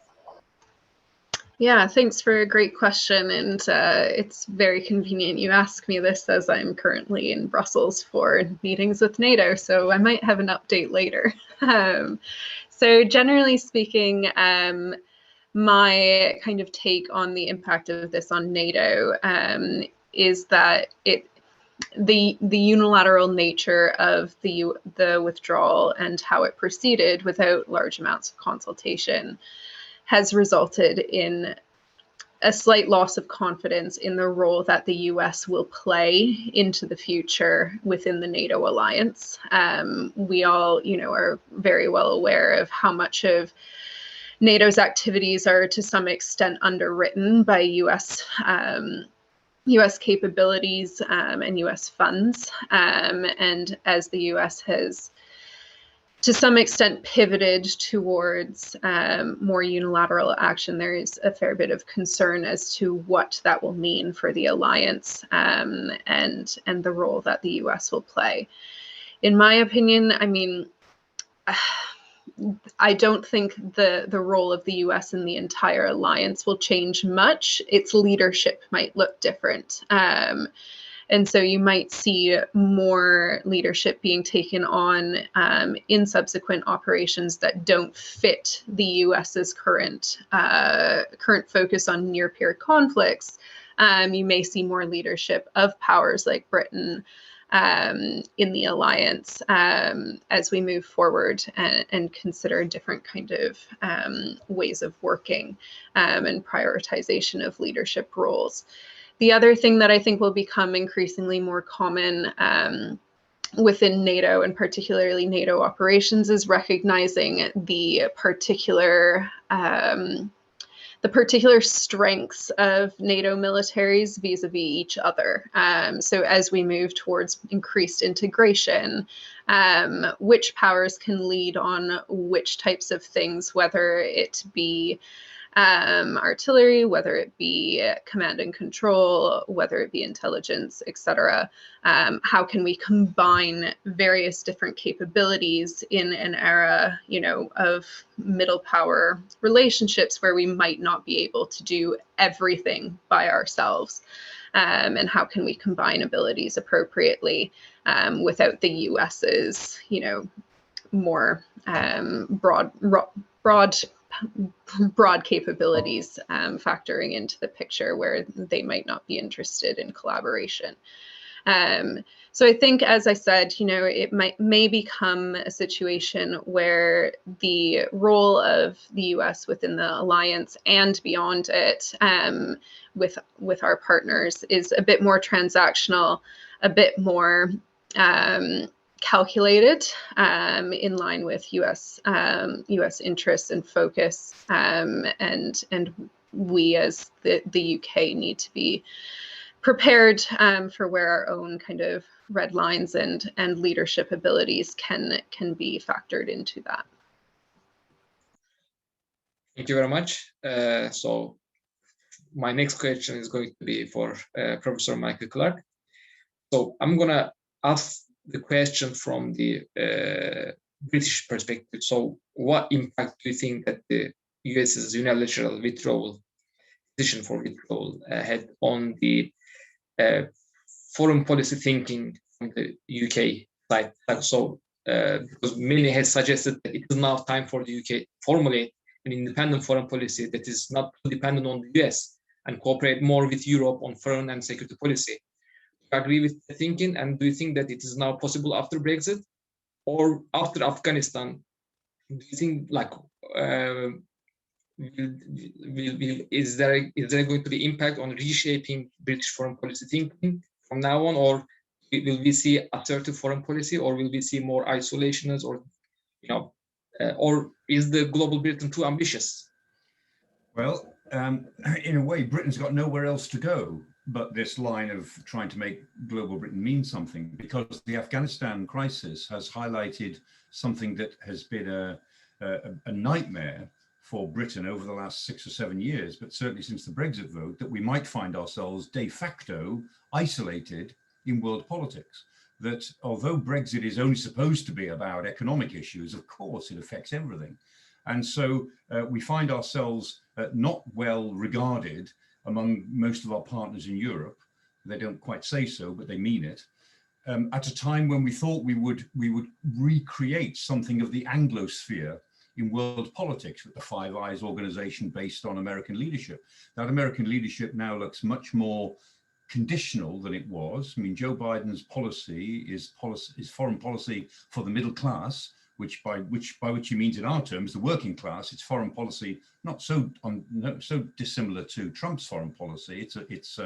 Yeah, thanks for a great question. And it's very convenient you ask me this, as I'm currently in Brussels for meetings with NATO, so I might have an update later. So generally speaking, my kind of take on the impact of this on NATO is that the unilateral nature of the withdrawal and how it proceeded without large amounts of consultation has resulted in a slight loss of confidence in the role that the US will play into the future within the NATO alliance. We all, are very well aware of how much of NATO's activities are to some extent underwritten by US capabilities and US funds. And as the US has to some extent pivoted towards more unilateral action, there is a fair bit of concern as to what that will mean for the alliance and the role that the US will play. In my opinion, I don't think the role of the US in the entire alliance will change much. Its leadership might look different. And so you might see more leadership being taken on in subsequent operations that don't fit the US's current focus on near-peer conflicts. You may see more leadership of powers like Britain in the alliance as we move forward and consider different kind of ways of working and prioritization of leadership roles. The other thing that I think will become increasingly more common within NATO, and particularly NATO operations, is recognizing the particular strengths of NATO militaries vis-a-vis each other. So as we move towards increased integration, which powers can lead on which types of things, whether it be artillery, whether it be command and control, whether it be intelligence, etc. How can we combine various different capabilities in an era, of middle power relationships where we might not be able to do everything by ourselves? And how can we combine abilities appropriately without the US's, more broad capabilities factoring into the picture where they might not be interested in collaboration. So I think, as I said, it may become a situation where the role of the US within the alliance and beyond it with our partners is a bit more transactional, a bit more calculated in line with US interests and focus, and we as the UK need to be prepared for where our own kind of red lines and leadership abilities can be factored into that. Thank you very much. So my next question is going to be for Professor Michael Clarke. So I'm gonna ask the question from the British perspective. So what impact do you think that the US's unilateral withdrawal, decision for withdrawal had on the foreign policy thinking from the UK side? So because many has suggested that it is now time for the UK formulate an independent foreign policy that is not dependent on the US and cooperate more with Europe on foreign and security policy. Agree with the thinking, and do you think that it is now possible after Brexit or after Afghanistan? Do you think is there going to be impact on reshaping British foreign policy thinking from now on, or will we see assertive foreign policy, or will we see more isolationist, or or is the global Britain too ambitious? Well, in a way, Britain's got nowhere else to go but this line of trying to make global Britain mean something, because the Afghanistan crisis has highlighted something that has been a nightmare for Britain over the last 6 or 7 years, but certainly since the Brexit vote, that we might find ourselves de facto isolated in world politics. That although Brexit is only supposed to be about economic issues, of course it affects everything. And so we find ourselves not well regarded among most of our partners in Europe. They don't quite say so, but they mean it. At a time when we thought we would recreate something of the Anglosphere in world politics with the Five Eyes organization based on American leadership. That American leadership now looks much more conditional than it was. I mean, Joe Biden's policy is foreign policy for the middle class, by which he means in our terms the working class. It's foreign policy not so dissimilar to Trump's foreign policy. It's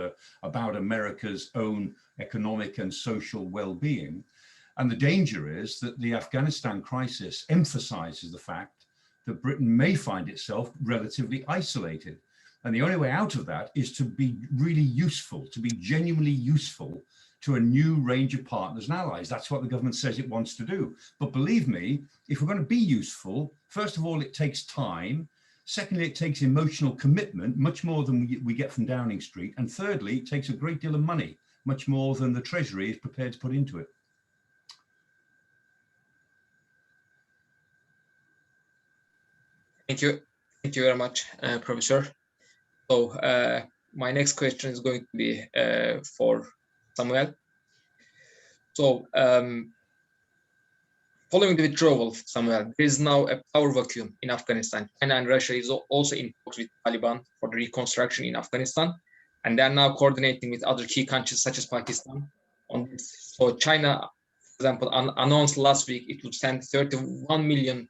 about America's own economic and social well-being. And the danger is that the Afghanistan crisis emphasizes the fact that Britain may find itself relatively isolated. And the only way out of that is to be really useful, to be genuinely useful to a new range of partners and allies. That's what the government says it wants to do. But believe me, if we're going to be useful, first of all, it takes time. Secondly, it takes emotional commitment, much more than we get from Downing Street. And thirdly, it takes a great deal of money, much more than the Treasury is prepared to put into it. Thank you very much, Professor. So my next question is going to be for Samuel. So following the withdrawal, Samuel, there is now a power vacuum in Afghanistan. China and Russia is also in talks with Taliban for the reconstruction in Afghanistan, and they are now coordinating with other key countries such as Pakistan on this. So China, for example, announced last week it would send $31 million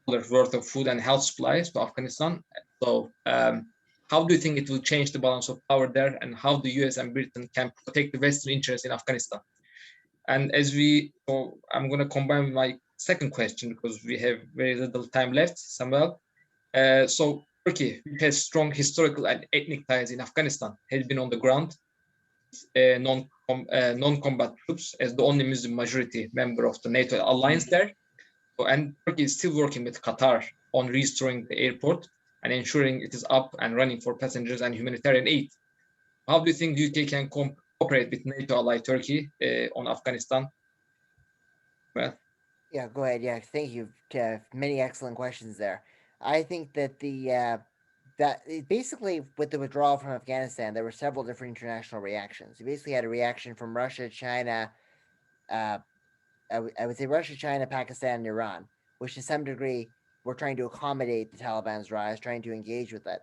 worth of food and health supplies to Afghanistan. So how do you think it will change the balance of power there, and how the US and Britain can protect the Western interests in Afghanistan? And I'm going to combine with my second question because we have very little time left, Samuel. So Turkey, which has strong historical and ethnic ties in Afghanistan, has been on the ground, non-combat troops as the only Muslim majority member of the NATO alliance there. And Turkey is still working with Qatar on restoring the airport and ensuring it is up and running for passengers and humanitarian aid. How do you think the UK can cooperate with NATO ally Turkey on Afghanistan? Well, yeah, go ahead. Yeah, thank you. Many excellent questions there. I think that basically with the withdrawal from Afghanistan, there were several different international reactions. You basically had a reaction from Russia, China, I would say Russia, China, Pakistan, and Iran, which to some degree were trying to accommodate the Taliban's rise, trying to engage with it.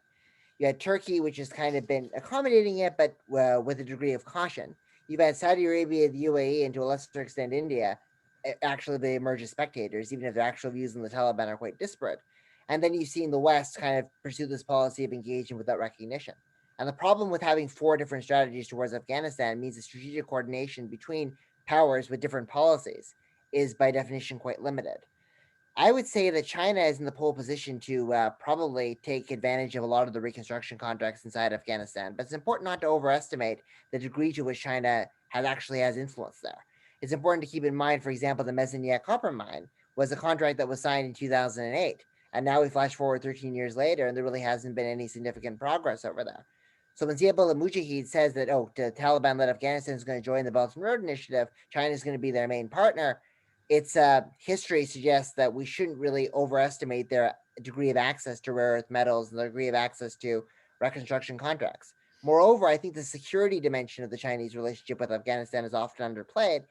You had Turkey, which has kind of been accommodating it, but with a degree of caution. You've had Saudi Arabia, the UAE, and to a lesser extent India, actually they emerge as spectators, even if their actual views on the Taliban are quite disparate. And then you've seen the West kind of pursue this policy of engaging without recognition. And the problem with having 4 different strategies towards Afghanistan means the strategic coordination between powers with different policies is by definition quite limited. I would say that China is in the pole position to probably take advantage of a lot of the reconstruction contracts inside Afghanistan, but it's important not to overestimate the degree to which China has influence there. It's important to keep in mind, for example, the Mezeniak copper mine was a contract that was signed in 2008, and now we flash forward 13 years later, and there really hasn't been any significant progress over there. So when Ziaul al-Mujahid says that, the Taliban-led Afghanistan is going to join the Belt and Road Initiative, China is going to be their main partner, its history suggests that we shouldn't really overestimate their degree of access to rare earth metals and their degree of access to reconstruction contracts. Moreover, I think the security dimension of the Chinese relationship with Afghanistan is often underplayed,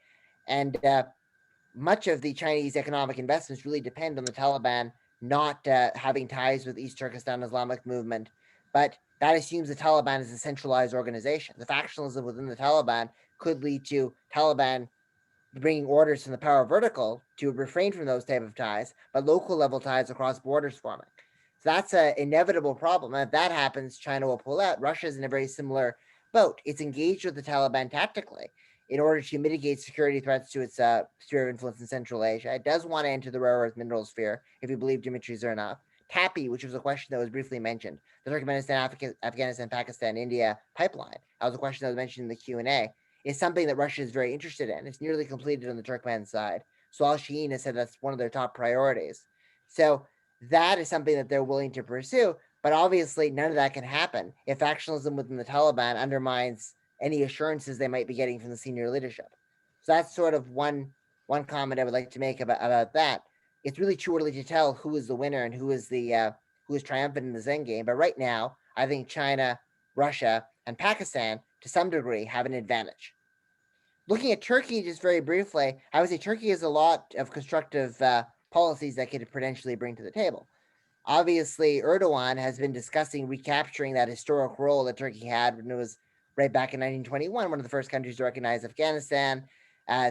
and much of the Chinese economic investments really depend on the Taliban not having ties with East Turkestan Islamic movement, but that assumes the Taliban is a centralized organization. The factionalism within the Taliban could lead to Taliban bringing orders from the power vertical to refrain from those type of ties, but local level ties across borders forming. So that's an inevitable problem. And if that happens, China will pull out. Russia's in a very similar boat. It's engaged with the Taliban tactically in order to mitigate security threats to its sphere of influence in Central Asia. It does want to enter the rare earth mineral sphere, if you believe Dmitry Zernov. TAPI, which was a question that was briefly mentioned, the Turkmenistan, Afghanistan, Pakistan, India pipeline, that was a question that was mentioned in the Q&A, is something that Russia is very interested in. It's nearly completed on the Turkmen side. So Al-Shaheen has said that's one of their top priorities. So that is something that they're willing to pursue, but obviously none of that can happen if factionalism within the Taliban undermines any assurances they might be getting from the senior leadership. So that's sort of one comment I would like to make about that. It's really too early to tell who is the winner and who is triumphant in the Zen game. But right now, I think China, Russia, and Pakistan, to some degree, have an advantage. Looking at Turkey, just very briefly, I would say Turkey has a lot of constructive policies that could potentially bring to the table. Obviously, Erdogan has been discussing recapturing that historic role that Turkey had when it was right back in 1921, one of the first countries to recognize Afghanistan.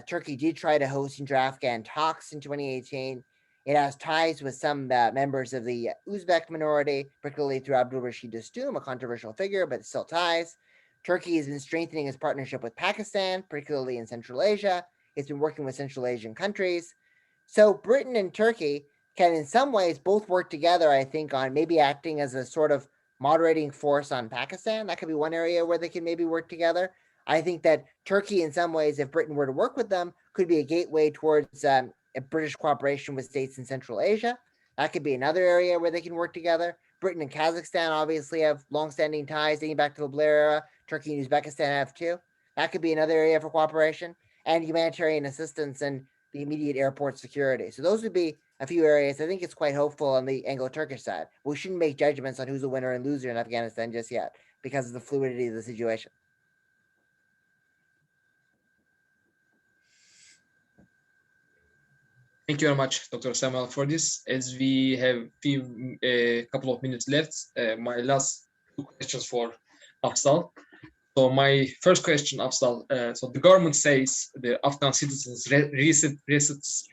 Turkey did try to host inter-Afghan talks in 2018. It has ties with some members of the Uzbek minority, particularly through Abdul Rashid Dostum, a controversial figure, but still ties. Turkey has been strengthening its partnership with Pakistan, particularly in Central Asia. It's been working with Central Asian countries. So Britain and Turkey can in some ways both work together, I think, on maybe acting as a sort of moderating force on Pakistan. That could be one area where they can maybe work together. I think that Turkey, in some ways, if Britain were to work with them, could be a gateway towards a British cooperation with states in Central Asia. That could be another area where they can work together. Britain and Kazakhstan obviously have longstanding ties dating back to the Blair era. Turkey and Uzbekistan have too. That could be another area for cooperation and humanitarian assistance and the immediate airport security. So those would be a few areas. I think it's quite hopeful on the Anglo-Turkish side. We shouldn't make judgments on who's a winner and loser in Afghanistan just yet because of the fluidity of the situation. Thank you very much, Dr. Samuel, for this. As we have a couple of minutes left, my last two questions for Afzal. So my first question, Afzal, so the government says the Afghan citizens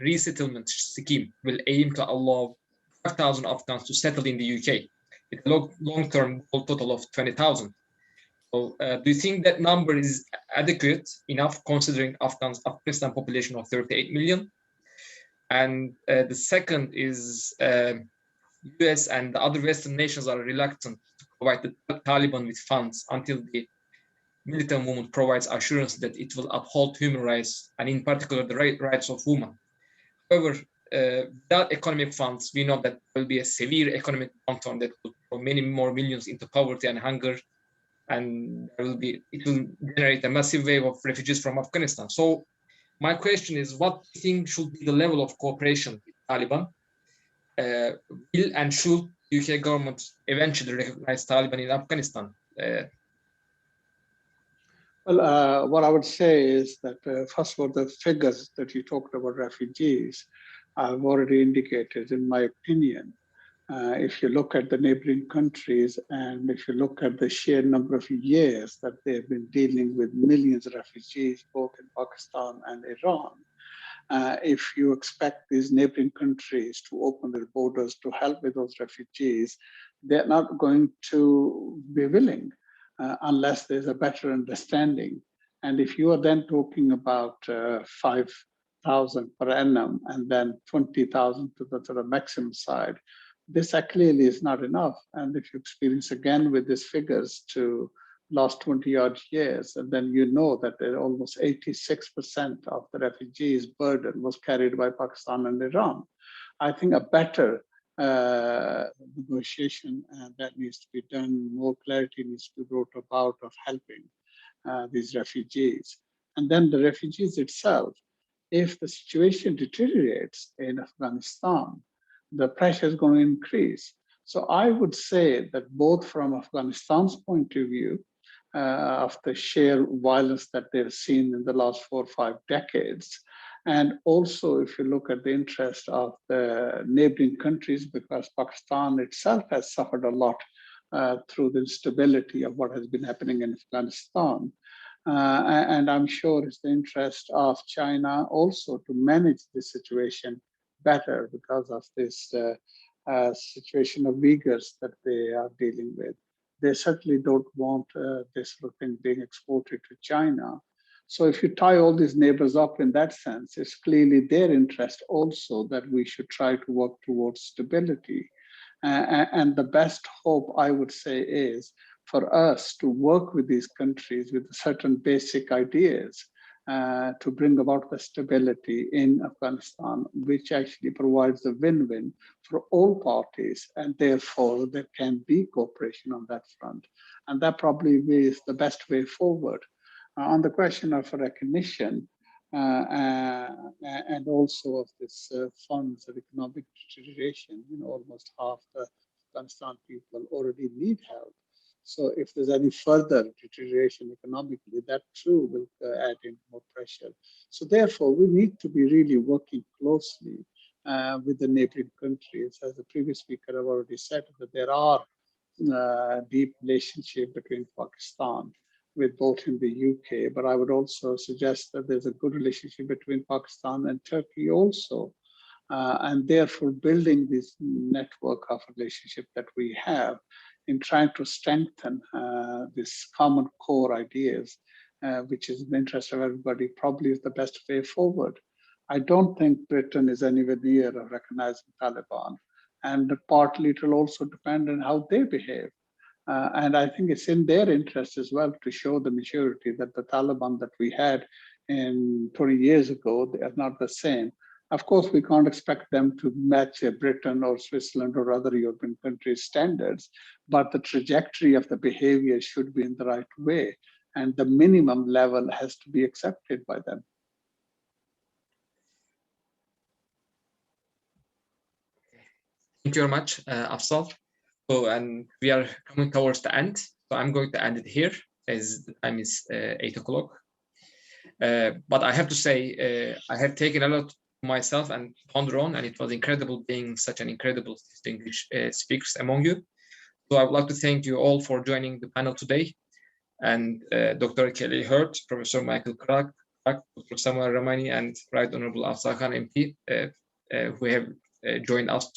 resettlement scheme will aim to allow 5,000 Afghans to settle in the UK with a long-term total of 20,000. So do you think that number is adequate enough considering Afghanistan population of 38 million? And the second is US and the other Western nations are reluctant to provide the Taliban with funds until the militant movement provides assurance that it will uphold human rights and in particular the rights of women. However, without economic funds, we know that there will be a severe economic downturn that will throw many more millions into poverty and hunger, and it will generate a massive wave of refugees from Afghanistan. So my question is, what do you think should be the level of cooperation with Taliban? Will and should UK government eventually recognize Taliban in Afghanistan? Well, what I would say is that first of all, the figures that you talked about refugees, I've already indicated in my opinion. If you look at the neighboring countries and if you look at the sheer number of years that they've been dealing with millions of refugees, both in Pakistan and Iran, if you expect these neighboring countries to open their borders to help with those refugees, they're not going to be willing unless there's a better understanding. And if you are then talking about 5,000 per annum and then 20,000 to the sort of maximum side, this clearly is not enough. And if you experience again with these figures to last 20 odd years, and then you know that almost 86% of the refugees burden was carried by Pakistan and Iran. I think a better negotiation that needs to be done, more clarity needs to be brought about of helping these refugees. And then the refugees itself, if the situation deteriorates in Afghanistan, the pressure is going to increase. So I would say that both from Afghanistan's point of view, of the sheer violence that they've seen in the last 4 or 5 decades, and also if you look at the interest of the neighboring countries, because Pakistan itself has suffered a lot through the instability of what has been happening in Afghanistan. And I'm sure it's the interest of China also to manage this situation better because of this situation of Uyghurs that they are dealing with. They certainly don't want this sort of thing being exported to China. So if you tie all these neighbors up in that sense, it's clearly their interest also that we should try to work towards stability. And the best hope, I would say, is for us to work with these countries with certain basic ideas to bring about the stability in Afghanistan, which actually provides a win-win for all parties, and therefore there can be cooperation on that front. And that probably is the best way forward. On the question of recognition and also of this funds of economic deterioration, almost half the Afghanistan people already need help. So if there's any further deterioration economically, that too will add in more pressure. So therefore, we need to be really working closely with the neighboring countries. As the previous speaker have already said, that there are deep relationship between Pakistan with both in the UK, but I would also suggest that there's a good relationship between Pakistan and Turkey also. And therefore building this network of relationship that we have in trying to strengthen this common core ideas, which is in the interest of everybody, probably is the best way forward. I don't think Britain is anywhere near recognizing Taliban, and partly it will also depend on how they behave. And I think it's in their interest as well to show the maturity that the Taliban that we had in 20 years ago, they are not the same. Of course, we can't expect them to match Britain or Switzerland or other European countries' standards, but the trajectory of the behavior should be in the right way, and the minimum level has to be accepted by them. Thank you very much, Afzal. So, and we are coming towards the end. So I'm going to end it here as the time is 8 o'clock. But I have to say, I have taken a lot myself and ponder on, and it was incredible being such an incredible distinguished speakers among you. So I would like to thank you all for joining the panel today. And Dr. Kaleigh Hurt, Professor Michael Clarke, Dr. Samuel Ramani, and Right Honorable Afzal Khan MP, who have joined us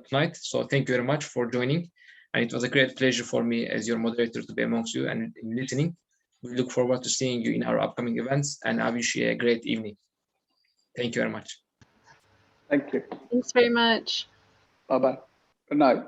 tonight. So thank you very much for joining. And it was a great pleasure for me as your moderator to be amongst you and in listening. We look forward to seeing you in our upcoming events, and I wish you a great evening. Thank you very much. Thank you. Thanks very much. Bye-bye. Good night.